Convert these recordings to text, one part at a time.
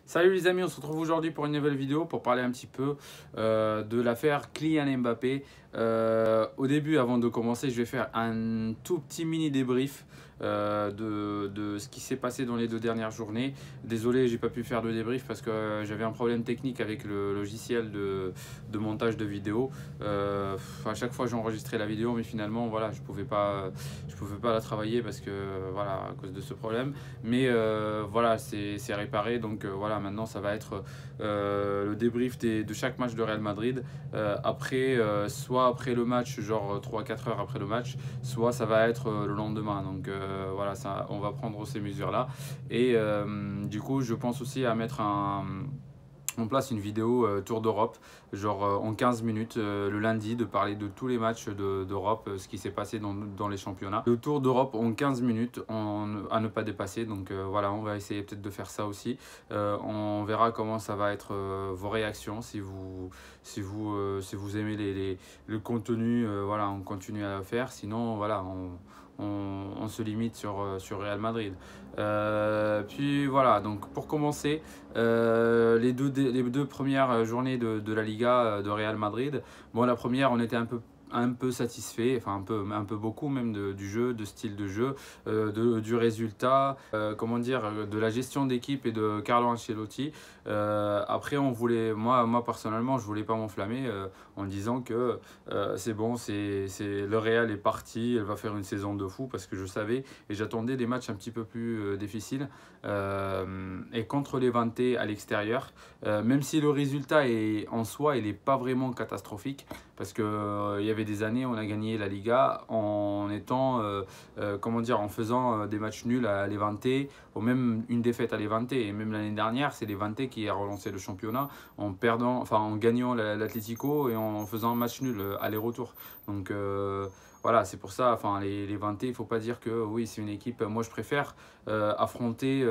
Salut les amis, on se retrouve aujourd'hui pour une nouvelle vidéo pour parler un petit peu de l'affaire Kylian Mbappé. Au début, avant de commencer, je vais faire un tout petit mini débrief de ce qui s'est passé dans les 2 dernières journées. Désolé, j'ai pas pu faire de débrief parce que j'avais un problème technique avec le logiciel de montage de vidéo. À chaque fois, j'enregistrais la vidéo, mais finalement, voilà, je pouvais pas la travailler parce que voilà, à cause de ce problème. Mais voilà, c'est réparé, donc voilà, maintenant ça va être le débrief de chaque match de Real Madrid soit après le match, genre 3-4 heures après le match, soit ça va être le lendemain. Donc voilà, ça, on va prendre ces mesures là. Et du coup, je pense aussi à mettre en place une vidéo Tour d'Europe, genre en 15 minutes le lundi, de parler de tous les matchs d'Europe, ce qui s'est passé dans les championnats. Le Tour d'Europe en 15 minutes à ne pas dépasser, donc voilà, on va essayer peut-être de faire ça aussi. On verra comment ça va être vos réactions, si vous aimez le contenu, voilà, on continue à le faire, sinon voilà, on se limite sur Real Madrid. Puis voilà, donc pour commencer, les deux premières journées de la Liga de Real Madrid. Bon, la première, on était un peu satisfait, enfin un peu beaucoup même du jeu, de style de jeu, du résultat, comment dire, de la gestion d'équipe et de Carlo Ancelotti. Après, moi personnellement, je voulais pas m'enflammer en disant que c'est bon, le Real est parti, elle va faire une saison de fou, parce que je savais et j'attendais des matchs un petit peu plus difficiles. Et contre les Levante à l'extérieur, même si le résultat en soi, il n'est pas vraiment catastrophique, parce que il y avait des années on a gagné la Liga en étant comment dire, en faisant des matchs nuls à Levante, ou même une défaite à Levante. Et même l'année dernière, c'est Levante qui a relancé le championnat en gagnant l'Atlético et en faisant un match nul aller-retour. Donc voilà, c'est pour ça, enfin, les Levante, il ne faut pas dire que oui, c'est une équipe. Moi, je préfère affronter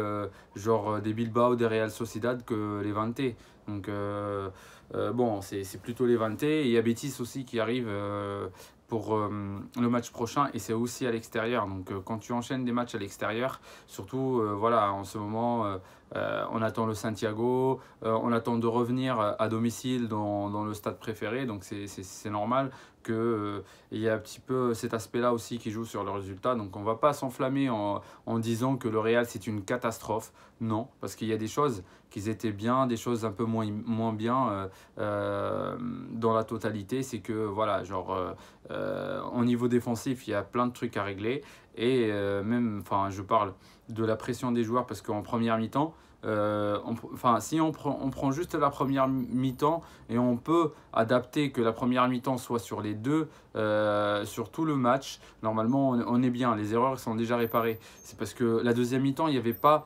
genre des Bilbao, des Real Sociedad que les Levante. Donc bon, c'est plutôt les Levante. Et il y a Betis aussi qui arrive pour le match prochain, et c'est aussi à l'extérieur. Donc quand tu enchaînes des matchs à l'extérieur, surtout voilà, en ce moment on attend le Santiago, on attend de revenir à domicile dans le stade préféré, donc c'est normal qu'il y a un petit peu cet aspect là aussi qui joue sur le résultat. Donc on ne va pas s'enflammer en disant que le Real c'est une catastrophe. Non, parce qu'il y a des choses qui étaient bien, des choses un peu moins bien dans la totalité. C'est que voilà, genre au niveau défensif, il y a plein de trucs à régler. Et même, enfin, je parle de la pression des joueurs, parce qu'en première mi-temps, si on prend juste la première mi-temps, et on peut adapter que la première mi-temps soit sur les deux, sur tout le match, normalement on est bien, les erreurs sont déjà réparées. C'est parce que la deuxième mi-temps, il n'y avait pas,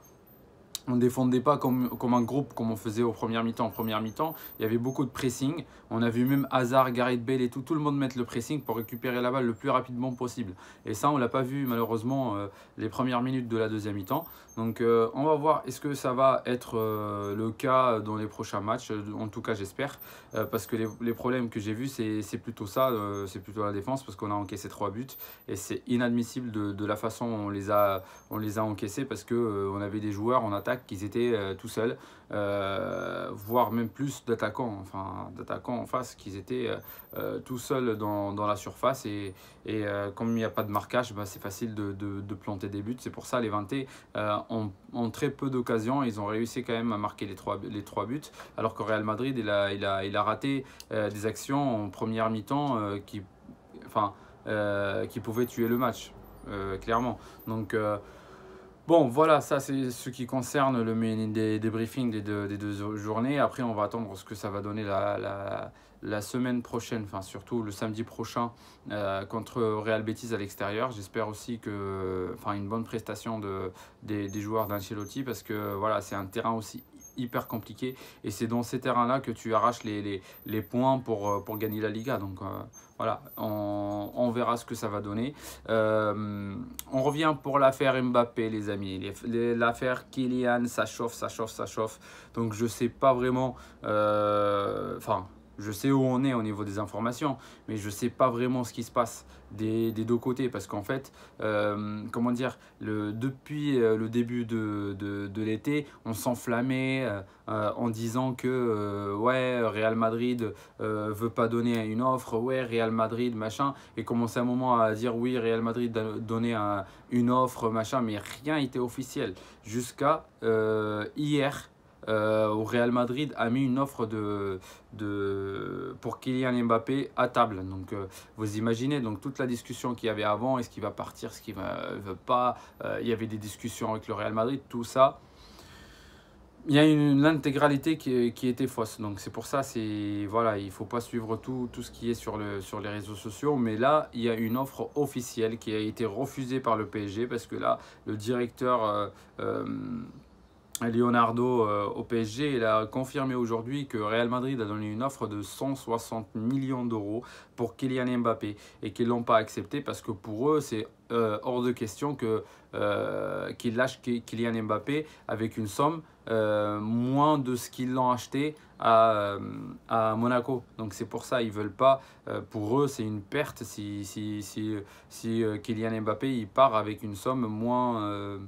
on ne défendait pas comme un groupe comme on faisait au première mi-temps. En première mi-temps, il y avait beaucoup de pressing. On a vu même Hazard, Gareth Bale et tout le monde mettre le pressing pour récupérer la balle le plus rapidement possible. Et ça, on ne l'a pas vu malheureusement les premières minutes de la deuxième mi-temps. Donc on va voir, est-ce que ça va être le cas dans les prochains matchs. En tout cas, j'espère. Parce que les problèmes que j'ai vus, c'est plutôt ça, c'est plutôt la défense, parce qu'on a encaissé 3 buts. Et c'est inadmissible de la façon dont on les a encaissés, parce qu'on avait des joueurs en attaque qu'ils étaient tout seuls, voire même plus d'attaquants en face, qu'ils étaient tout seuls dans la surface. Et comme il n'y a pas de marquage, bah, c'est facile de planter des buts. C'est pour ça les Levante ont très peu d'occasions. Ils ont réussi quand même à marquer les trois buts, alors que Real Madrid il a raté des actions en première mi-temps qui pouvaient tuer le match, clairement. Donc bon, voilà, ça c'est ce qui concerne le débriefing des deux journées. Après, on va attendre ce que ça va donner la semaine prochaine, enfin surtout le samedi prochain, contre Real Betis à l'extérieur. J'espère aussi une bonne prestation des joueurs d'Ancelotti, parce que voilà, c'est un terrain aussi hyper compliqué, et c'est dans ces terrains-là que tu arraches les points pour gagner la Liga. Donc voilà, on verra ce que ça va donner. On revient pour l'affaire Mbappé, les amis. L'affaire Kylian, ça chauffe. Donc je sais pas vraiment... je sais où on est au niveau des informations, mais je ne sais pas vraiment ce qui se passe des deux côtés. Parce qu'en fait, comment dire, depuis le début de l'été, on s'enflammait en disant que ouais, Real Madrid veut pas donner une offre, ouais, Real Madrid, machin, et commençait un moment à dire oui, Real Madrid a donné une offre, machin, mais rien n'était officiel. Jusqu'à hier, où Real Madrid a mis une offre pour Kylian Mbappé à table. Donc vous imaginez donc toute la discussion qu'il y avait avant, est-ce qu'il va partir, est-ce qu'il ne veut pas, il y avait des discussions avec le Real Madrid, tout ça. Il y a l'intégralité qui était fausse. Donc c'est pour ça, voilà, il ne faut pas suivre tout ce qui est sur les réseaux sociaux. Mais là, il y a une offre officielle qui a été refusée par le PSG parce que là, le directeur Leonardo au PSG, il a confirmé aujourd'hui que Real Madrid a donné une offre de 160 millions d'euros pour Kylian Mbappé et qu'ils ne l'ont pas accepté parce que pour eux, c'est hors de question qu'ils lâchent Kylian Mbappé avec une somme moins de ce qu'ils l'ont acheté à Monaco. Donc c'est pour ça ils veulent pas. Pour eux, c'est une perte si Kylian Mbappé il part avec une somme moins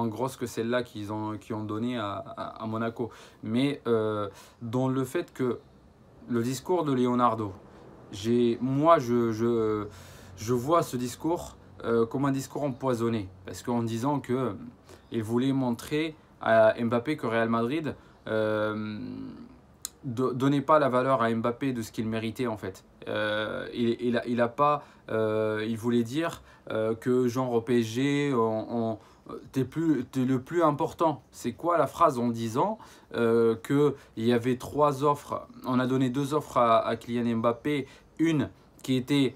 grosse que celle-là qu'ils ont donnée à Monaco. Mais dans le fait que le discours de Leonardo, moi je vois ce discours comme un discours empoisonné. Parce qu'en disant qu'il voulait montrer à Mbappé que Real Madrid donnait pas la valeur à Mbappé de ce qu'il méritait en fait. Il voulait dire que genre au PSG, t'es le plus important. C'est quoi la phrase en disant qu'il y avait 3 offres, on a donné 2 offres à Kylian Mbappé, une qui était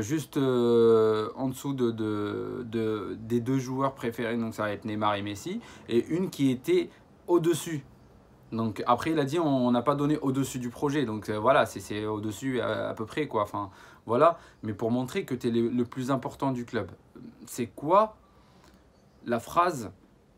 juste en dessous des 2 joueurs préférés, donc ça va être Neymar et Messi, et une qui était au-dessus. Donc après il a dit on n'a pas donné au-dessus du projet, donc voilà, c'est au-dessus à peu près quoi, enfin voilà, mais pour montrer que tu es le plus important du club. C'est quoi la phrase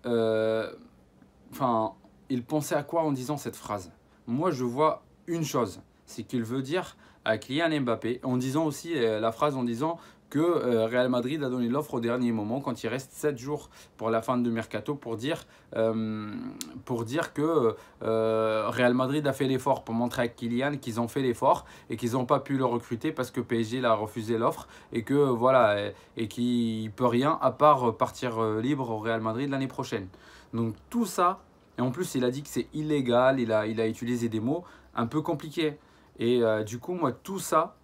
enfin, il pensait à quoi en disant cette phrase? Moi je vois une chose, c'est qu'il veut dire à Kylian Mbappé, en disant aussi la phrase en disant que Real Madrid a donné l'offre au dernier moment quand il reste 7 jours pour la fin du mercato pour dire que Real Madrid a fait l'effort pour montrer à Kylian qu'ils ont fait l'effort et qu'ils n'ont pas pu le recruter parce que PSG a refusé l'offre et que voilà et qu'il ne peut rien à part partir libre au Real Madrid l'année prochaine. Donc tout ça, et en plus il a dit que c'est illégal, il a utilisé des mots un peu compliqués. Et du coup moi tout ça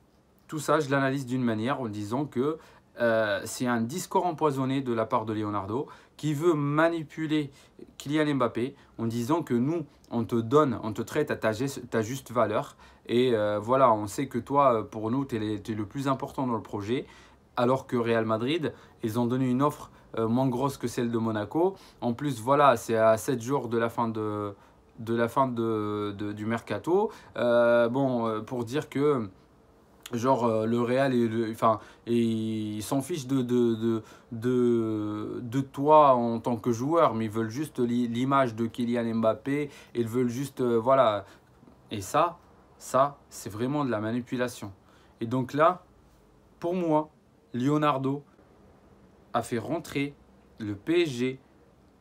je l'analyse d'une manière en disant que c'est un discours empoisonné de la part de Leonardo qui veut manipuler Kylian Mbappé en disant que nous, on te traite à ta juste valeur. Et voilà, on sait que toi, pour nous, tu es le plus important dans le projet. Alors que Real Madrid, ils ont donné une offre moins grosse que celle de Monaco. En plus, voilà, c'est à 7 jours de la fin du mercato. Pour dire que genre le Real il s'en fiche de toi en tant que joueur, mais ils veulent juste l'image de Kylian Mbappé, ils veulent juste voilà. Et ça c'est vraiment de la manipulation. Et donc là, pour moi, Leonardo a fait rentrer le PSG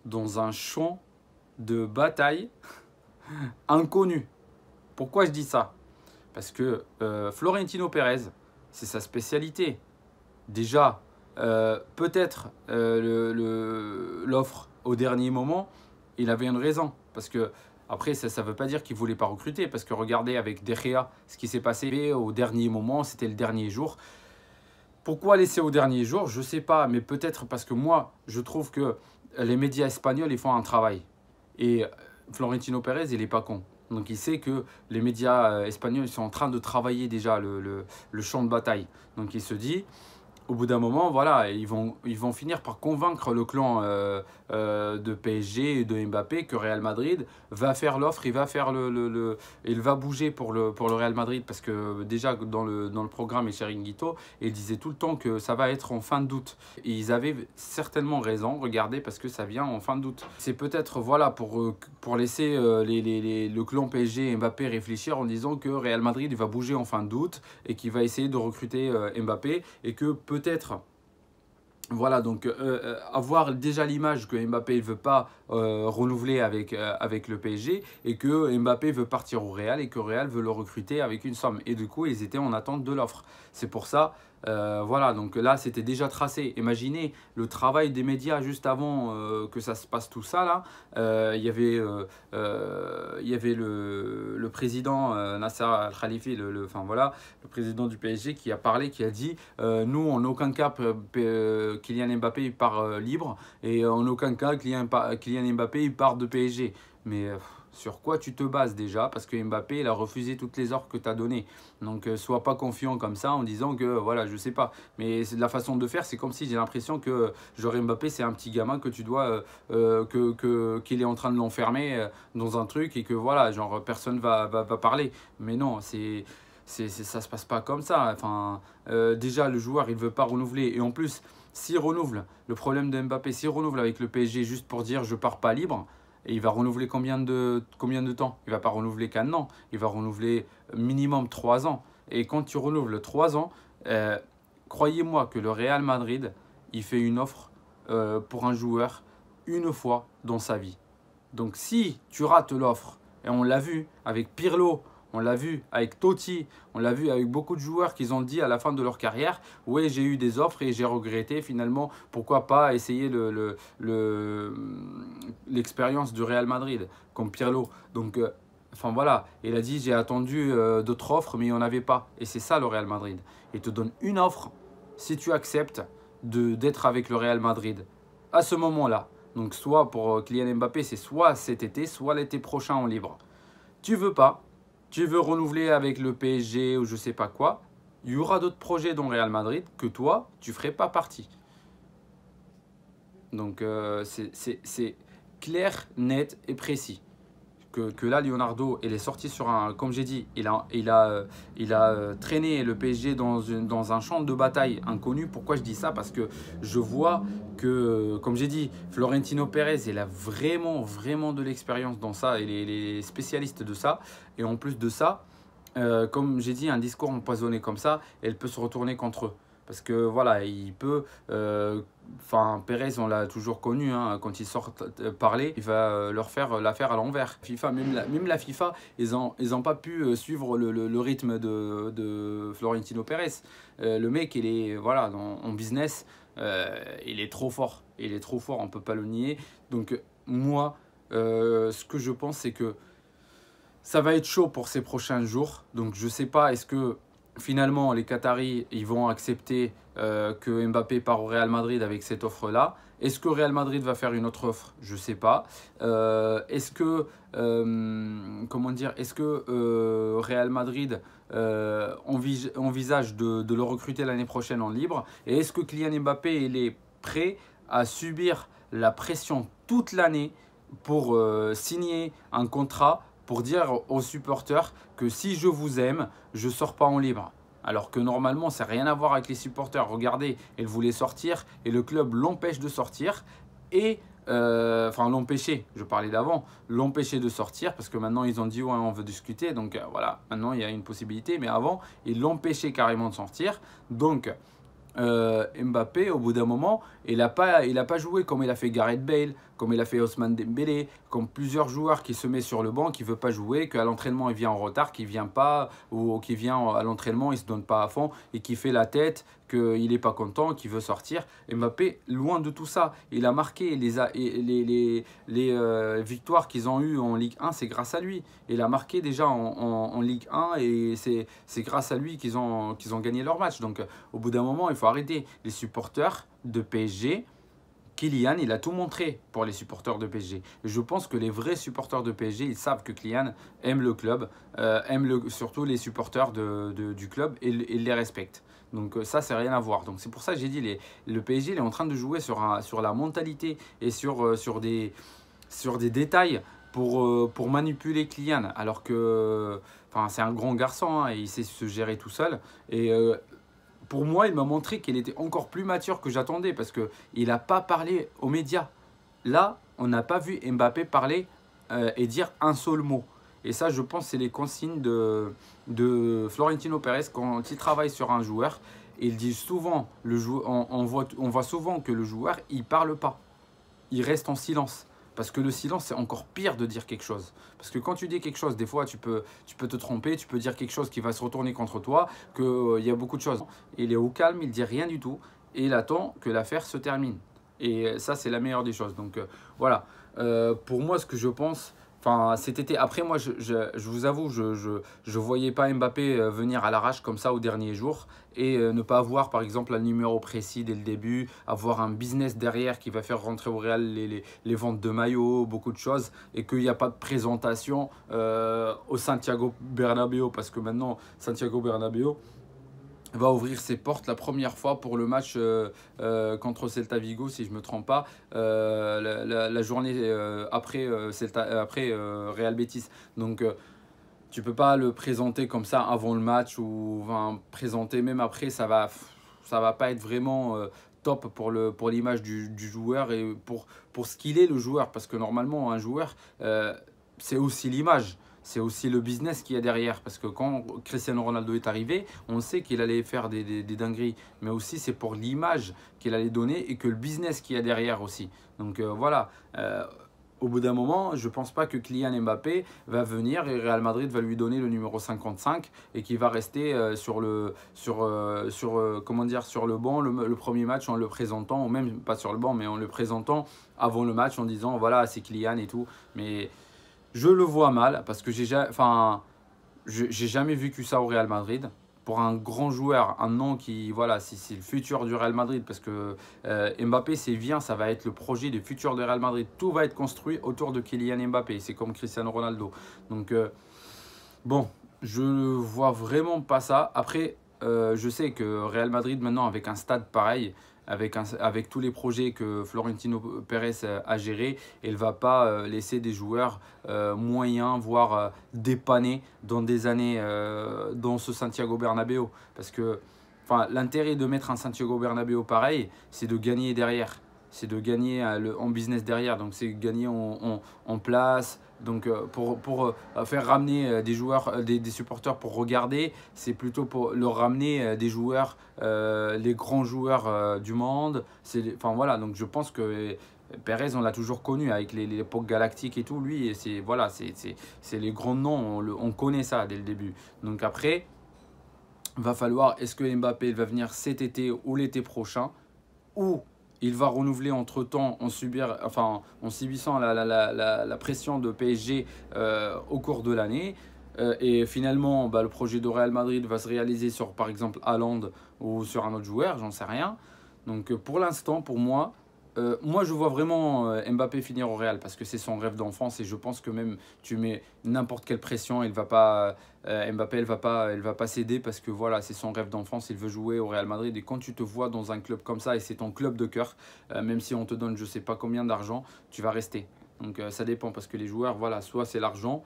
dans un champ de bataille inconnu. Pourquoi je dis ça? Parce que Florentino Pérez, c'est sa spécialité. Déjà, peut-être l'offre au dernier moment, il avait une raison. Parce que après, ça ne veut pas dire qu'il ne voulait pas recruter. Parce que regardez avec De Gea, ce qui s'est passé au dernier moment, c'était le dernier jour. Pourquoi laisser au dernier jour? Je ne sais pas, mais peut-être parce que moi, je trouve que les médias espagnols, ils font un travail. Et Florentino Pérez, il n'est pas con. Donc il sait que les médias espagnols ils sont en train de travailler déjà le champ de bataille. Donc il se dit, au bout d'un moment, voilà, ils vont finir par convaincre le clan de PSG et de Mbappé que Real Madrid va faire l'offre, il va bouger pour le Real Madrid parce que déjà dans le programme et Chiringuito, ils disaient tout le temps que ça va être en fin d'août. Et ils avaient certainement raison, regardez, parce que ça vient en fin d'août. C'est peut-être voilà, pour laisser le clan PSG et Mbappé réfléchir en disant que Real Madrid il va bouger en fin d'août et qu'il va essayer de recruter Mbappé et que peut-être voilà, donc avoir déjà l'image que Mbappé ne veut pas renouveler avec le PSG et que Mbappé veut partir au Real et que Real veut le recruter avec une somme. Et du coup, ils étaient en attente de l'offre. C'est pour ça, voilà, donc là, c'était déjà tracé. Imaginez le travail des médias juste avant que ça se passe tout ça, là. Il y avait le président Nasser Al-Khalifi, enfin, voilà, le président du PSG qui a parlé, qui a dit nous, en aucun cas, Kylian Mbappé il part libre et en aucun cas, Kylian Mbappé il part de PSG. Mais sur quoi tu te bases déjà? Parce que Mbappé il a refusé toutes les offres que tu as données. Donc sois pas confiant comme ça en disant que voilà, je sais pas. Mais c'est de la façon de faire, c'est comme si j'ai l'impression que genre Mbappé c'est un petit gamin que tu dois qu'il est en train de l'enfermer dans un truc et que voilà, genre personne va parler. Mais non, ça se passe pas comme ça. Enfin, déjà, le joueur, il veut pas renouveler. Et en plus, s'il renouvelle, le problème de Mbappé, s'il renouvelle avec le PSG juste pour dire je pars pas libre, et il va renouveler combien de temps? Il va pas renouveler qu'un an. Il va renouveler minimum 3 ans. Et quand tu renouveles 3 ans, croyez-moi que le Real Madrid, il fait une offre pour un joueur une fois dans sa vie. Donc si tu rates l'offre, et on l'a vu avec Pirlo, on l'a vu avec Totti, on l'a vu avec beaucoup de joueurs qui ont dit à la fin de leur carrière, ouais j'ai eu des offres et j'ai regretté finalement, pourquoi pas essayer l'expérience du Real Madrid, comme Pirlo. Donc enfin voilà, il a dit j'ai attendu d'autres offres mais il n'y en avait pas. Et c'est ça le Real Madrid. Il te donne une offre si tu acceptes d'être avec le Real Madrid à ce moment-là. Donc soit pour Kylian Mbappé, c'est soit cet été, soit l'été prochain en libre. Tu veux pas, tu veux renouveler avec le PSG ou je sais pas quoi, il y aura d'autres projets dans Real Madrid que toi, tu ferais pas partie. Donc c'est clair, net et précis. Que là, Leonardo, il est sorti sur un, comme j'ai dit, il a traîné le PSG dans un champ de bataille inconnu. Pourquoi je dis ça? Parce que je vois que, comme j'ai dit, Florentino Pérez, il a vraiment, vraiment de l'expérience dans ça. Il est spécialiste de ça. Et en plus de ça, comme j'ai dit, un discours empoisonné comme ça, elle peut se retourner contre eux. Parce que voilà, il peut. Enfin, Pérez, on l'a toujours connu, hein, quand il sort parler, il va leur faire l'affaire à l'envers. FIFA, même la FIFA, ils ont pas pu suivre le rythme de Florentino Pérez. Le mec, il est voilà, en business, il est trop fort. Il est trop fort, on ne peut pas le nier. Donc, moi, ce que je pense, c'est que ça va être chaud pour ces prochains jours. Donc, je sais pas, est-ce que finalement, les Qataris, ils vont accepter que Mbappé part au Real Madrid avec cette offre-là. Est-ce que Real Madrid va faire une autre offre? Je ne sais pas. Est-ce que, comment dire, est-ce que Real Madrid envisage de le recruter l'année prochaine en libre? Et est-ce que Kylian Mbappé il est prêt à subir la pression toute l'année pour signer un contrat pour dire aux supporters que si je vous aime, je ne sors pas en libre. Alors que normalement, ça n'a rien à voir avec les supporters. Regardez, elle voulait sortir et le club l'empêche de sortir. Et, enfin, l'empêcher, je parlais d'avant, l'empêcher de sortir parce que maintenant, ils ont dit ouais, on veut discuter. Donc voilà, maintenant, il y a une possibilité. Mais avant, ils l'empêchaient carrément de sortir. Donc, Mbappé, au bout d'un moment, il n'a pas joué comme il a fait Gareth Bale, comme il a fait Ousmane Dembélé, comme plusieurs joueurs qui se mettent sur le banc, qui ne veut pas jouer, qu'à l'entraînement il vient en retard, qu'il ne vient pas, ou qui vient à l'entraînement, il ne se donne pas à fond, et qui fait la tête, qu'il n'est pas content, qu'il veut sortir. Mbappé, loin de tout ça, il a marqué les victoires qu'ils ont eues en Ligue 1, c'est grâce à lui. Il a marqué déjà en Ligue 1 et c'est grâce à lui qu'ils ont gagné leur match. Donc au bout d'un moment, il faut arrêter. Les supporters de PSG, Kylian, il a tout montré pour les supporters de PSG. Je pense que les vrais supporters de PSG, ils savent que Kylian aime le club, surtout les supporters du club, et il les respecte. Donc ça, c'est rien à voir. Donc c'est pour ça que j'ai dit, le PSG, il est en train de jouer sur la mentalité et sur des détails pour manipuler Kylian. Alors que c'est un grand garçon, hein, et il sait se gérer tout seul. Et pour moi, il m'a montré qu'il était encore plus mature que j'attendais parce qu'il n'a pas parlé aux médias. Là, on n'a pas vu Mbappé parler et dire un seul mot. Et ça, je pense, c'est les consignes de Florentino Pérez quand il travaille sur un joueur. Il dit souvent, on voit souvent que le joueur, il ne parle pas. Il reste en silence. Parce que le silence, c'est encore pire de dire quelque chose. Parce que quand tu dis quelque chose, des fois, tu peux te tromper, tu peux dire quelque chose qui va se retourner contre toi, qu'il y a beaucoup de choses. Il est au calme, il ne dit rien du tout, et il attend que l'affaire se termine. Et ça, c'est la meilleure des choses. Donc voilà, pour moi, ce que je pense, cet été, après moi, je vous avoue, je voyais pas Mbappé venir à l'arrache comme ça au dernier jour et ne pas avoir par exemple un numéro précis dès le début, avoir un business derrière qui va faire rentrer au Real les ventes de maillots, beaucoup de choses, et qu'il n'y a pas de présentation au Santiago Bernabéu, parce que maintenant, Santiago Bernabéu va ouvrir ses portes la première fois pour le match contre Celta Vigo, si je ne me trompe pas, la journée après Real Betis. Donc, tu ne peux pas le présenter comme ça avant le match ou présenter même après, ça va pas être vraiment top pour l'image du joueur et pour ce qu'il est le joueur. Parce que normalement, un joueur, c'est aussi l'image. C'est aussi le business qu'il y a derrière. Parce que quand Cristiano Ronaldo est arrivé, on sait qu'il allait faire des dingueries. Mais aussi, c'est pour l'image qu'il allait donner et que le business qu'il y a derrière aussi. Donc voilà. Au bout d'un moment, je ne pense pas que Kylian Mbappé va venir et Real Madrid va lui donner le numéro 55 et qu'il va rester sur le banc le premier match en le présentant, ou même pas sur le banc, mais en le présentant avant le match en disant voilà, c'est Kylian et tout. Mais je le vois mal parce que j'ai jamais vécu ça au Real Madrid. Pour un grand joueur, un nom qui, voilà, c'est le futur du Real Madrid, parce que Mbappé, ça va être le projet du futur du Real Madrid. Tout va être construit autour de Kylian Mbappé. C'est comme Cristiano Ronaldo. Donc, bon, je ne vois vraiment pas ça. Après, je sais que Real Madrid, maintenant, avec un stade pareil, avec tous les projets que Florentino Pérez a gérés, il ne va pas laisser des joueurs moyens, voire dépannés dans des années dans ce Santiago Bernabéu. Parce que l'intérêt de mettre un Santiago Bernabéu pareil, c'est de gagner derrière. C'est de gagner en business derrière. Donc c'est gagner en place. Donc pour faire ramener des joueurs, des supporters pour regarder, c'est plutôt pour leur ramener des joueurs, les grands joueurs du monde. Voilà, donc je pense que Pérez, on l'a toujours connu avec l'époque galactique et tout. Lui, c'est les grands noms, on connaît ça dès le début. Donc après, va falloir, est-ce que Mbappé va venir cet été ou l'été prochain, ou il va renouveler entre-temps en subissant la pression de PSG au cours de l'année. Et finalement, le projet de Real Madrid va se réaliser sur, par exemple, Haaland ou sur un autre joueur, j'en sais rien. Donc pour l'instant, pour moi, je vois vraiment Mbappé finir au Real parce que c'est son rêve d'enfance et je pense que même tu mets n'importe quelle pression, Mbappé elle va pas céder parce que voilà, c'est son rêve d'enfance, il veut jouer au Real Madrid et quand tu te vois dans un club comme ça et c'est ton club de cœur, même si on te donne je sais pas combien d'argent, tu vas rester. Donc ça dépend parce que les joueurs, voilà, soit c'est l'argent,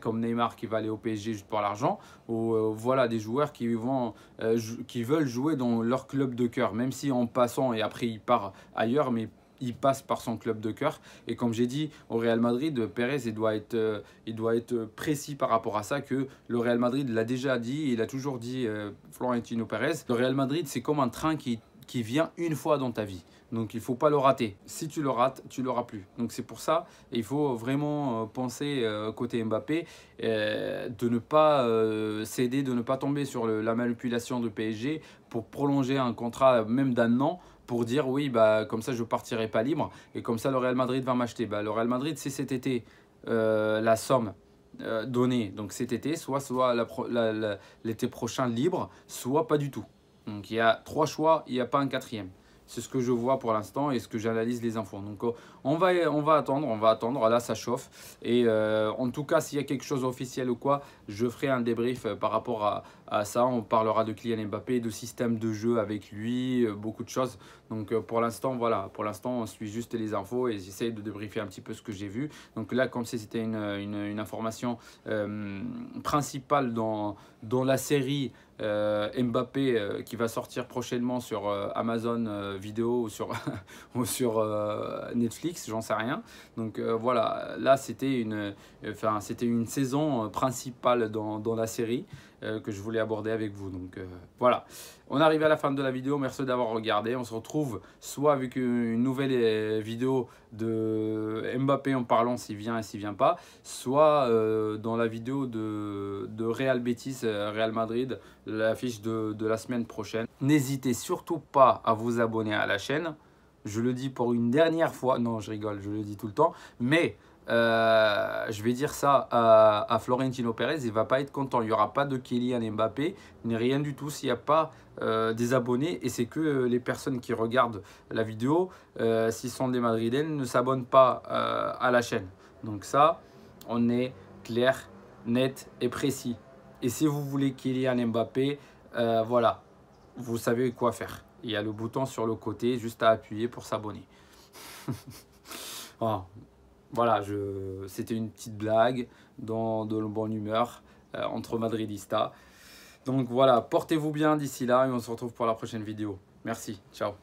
comme Neymar qui va aller au PSG juste pour l'argent, ou voilà des joueurs qui veulent jouer dans leur club de cœur, même si en passant et après il part ailleurs, mais il passe par son club de cœur. Et comme j'ai dit, au Real Madrid, Pérez il doit être précis par rapport à ça, que le Real Madrid l'a déjà dit, il a toujours dit Florentino Pérez, le Real Madrid c'est comme un train qui vient une fois dans ta vie. Donc il ne faut pas le rater. Si tu le rates, tu ne l'auras plus. Donc c'est pour ça, il faut vraiment penser côté Mbappé, de ne pas céder, de ne pas tomber sur la manipulation de PSG pour prolonger un contrat même d'un an, pour dire oui, comme ça je ne partirai pas libre et comme ça le Real Madrid va m'acheter. Le Real Madrid, c'est cet été la somme donnée. Donc cet été, soit l'été prochain libre, soit pas du tout. Donc il y a 3 choix, il n'y a pas un quatrième. c'est ce que je vois pour l'instant et ce que j'analyse les infos. Donc on va attendre, là ça chauffe. Et en tout cas, s'il y a quelque chose officiel ou quoi, je ferai un débrief par rapport à ça. On parlera de Kylian Mbappé, de système de jeu avec lui, beaucoup de choses. Donc pour l'instant, voilà, pour l'instant on suit juste les infos et j'essaye de débriefer un petit peu ce que j'ai vu. Donc là, comme si c'était une information principale dans la série Mbappé qui va sortir prochainement sur Amazon Vidéo ou sur, ou sur Netflix, j'en sais rien. Donc voilà, là c'était une saison principale dans la série que je voulais aborder avec vous. Donc voilà, on arrive à la fin de la vidéo, merci d'avoir regardé. On se retrouve soit avec une nouvelle vidéo de Mbappé en parlant s'il vient et s'il vient pas, soit dans la vidéo de Real Betis, Real Madrid, l'affiche de la semaine prochaine. N'hésitez surtout pas à vous abonner à la chaîne. Je le dis pour une dernière fois, non je rigole, je le dis tout le temps, mais je vais dire ça à Florentino Pérez, il ne va pas être content. Il n'y aura pas de Kylian Mbappé, ni rien du tout s'il n'y a pas des abonnés. Et c'est que les personnes qui regardent la vidéo, s'ils sont des Madrilènes, ne s'abonnent pas à la chaîne. Donc ça, on est clair, net et précis. Et si vous voulez Kylian Mbappé, voilà, vous savez quoi faire. Il y a le bouton sur le côté, juste à appuyer pour s'abonner. Voilà, c'était une petite blague dans de bonne humeur entre madridistas. Donc voilà, portez-vous bien d'ici là et on se retrouve pour la prochaine vidéo. Merci, ciao.